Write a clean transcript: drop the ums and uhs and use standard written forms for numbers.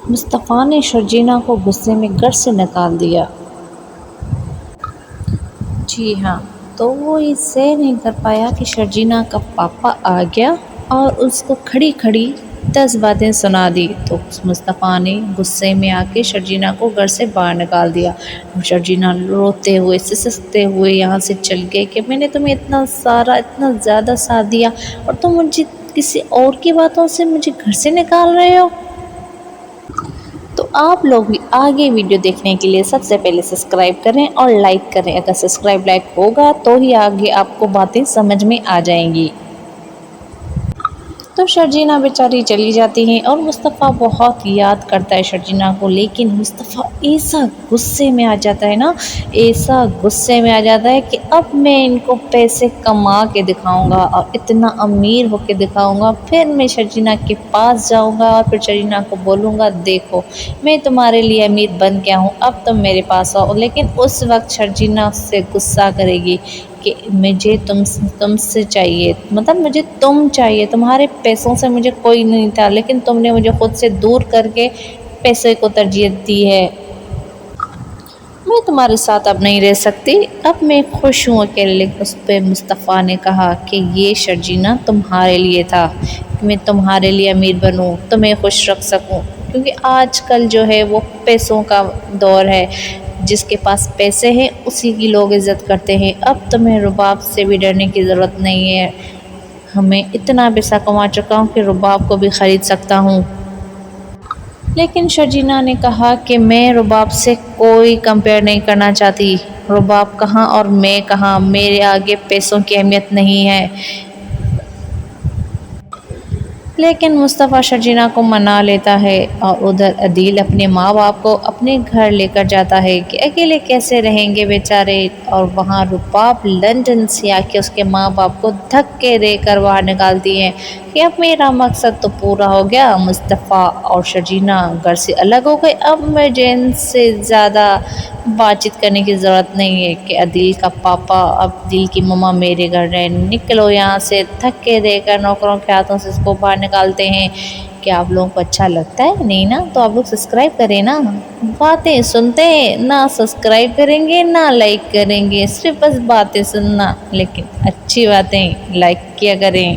مصطفیٰ نے شرجینا کو غصے میں گھر سے نکال دیا۔ جی ہاں، تو وہ یہ سہ نہیں کر پایا کہ شرجینا کا پاپا آ گیا اور اس کو کھڑی کھڑی 10 باتیں سنا دی۔ تو مصطفیٰ نے غصے میں آ کے شرجینا کو گھر سے باہر نکال دیا۔ شرجینا روتے ہوئے سسکتے ہوئے یہاں سے چل گئے کہ میں نے تمہیں اتنا زیادہ ساتھ دیا اور تم مجھے کسی اور کی باتوں سے مجھے گھر سے نکال رہے ہو۔ تو آپ لوگ بھی آگے ویڈیو دیکھنے کے لیے سب سے پہلے سبسکرائب کریں اور لائک کریں۔ اگر سبسکرائب لائک ہوگا تو ہی آگے آپ کو باتیں سمجھ میں آ جائیں گی۔ تو شرجینا بیچاری چلی جاتی ہیں اور مصطفیٰ بہت یاد کرتا ہے شرجینا کو، لیکن مصطفیٰ ایسا غصے میں آ جاتا ہے نا، ایسا غصے میں آ جاتا ہے کہ اب میں ان کو پیسے کما کے دکھاؤں گا اور اتنا امیر ہو کے دکھاؤں گا، پھر میں شرجینا کے پاس جاؤں گا اور پھر شرجینا کو بولوں گا دیکھو میں تمہارے لیے امیر بن گیا ہوں، اب تم میرے پاس آؤ۔ لیکن اس وقت شرجینا اس سے غصہ کرے گی کہ مجھے تم سے چاہیے، مطلب مجھے تم چاہیے، تمہارے پیسوں سے مجھے کوئی نہیں تھا، لیکن تم نے مجھے خود سے دور کر کے پیسے کو ترجیح دی ہے، میں تمہارے ساتھ اب نہیں رہ سکتی، اب میں خوش ہوں اکیلے۔ لیکن اس پہ مصطفیٰ نے کہا کہ یہ شرجینا تمہارے لیے تھا کہ میں تمہارے لیے امیر بنوں، تمہیں خوش رکھ سکوں، کیونکہ آج کل جو ہے وہ پیسوں کا دور ہے، جس کے پاس پیسے ہیں اسی کی لوگ عزت کرتے ہیں، اب تمہیں رباب سے بھی ڈرنے کی ضرورت نہیں ہے، میں اتنا پیسہ کما چکا ہوں کہ رباب کو بھی خرید سکتا ہوں۔ لیکن شرجینا نے کہا کہ میں رباب سے کوئی کمپیئر نہیں کرنا چاہتی، رباب کہاں اور میں کہاں، میرے آگے پیسوں کی اہمیت نہیں ہے۔ لیکن مصطفیٰ شرجینا کو منا لیتا ہے اور ادھر عدیل اپنے ماں باپ کو اپنے گھر لے کر جاتا ہے کہ اکیلے کیسے رہیں گے بیچارے، اور وہاں رباب لندن سے آ کے اس کے ماں باپ کو دھکے دے کر باہر نکالتی ہیں کہ اب میرا مقصد تو پورا ہو گیا، مصطفیٰ اور شرجینا گھر سے الگ ہو گئے، اب مجھے ان سے زیادہ بات چیت کرنے کی ضرورت نہیں ہے کہ عدیل کا پاپا اب عدیل کی مما میرے گھر رہیں، نکلو یہاں سے، دھکے دے کر نوکروں کے ہاتھوں سے اس کو باہر نکالتے ہیں۔ کیا آپ لوگوں کو اچھا لگتا ہے؟ نہیں نا؟ تو آپ لوگ سبسکرائب کریں نا، باتیں سنتے ہیں نہ سبسکرائب کریں گے نہ لائک کریں گے، صرف بس باتیں سننا، لیکن اچھی باتیں لائک کیا کریں۔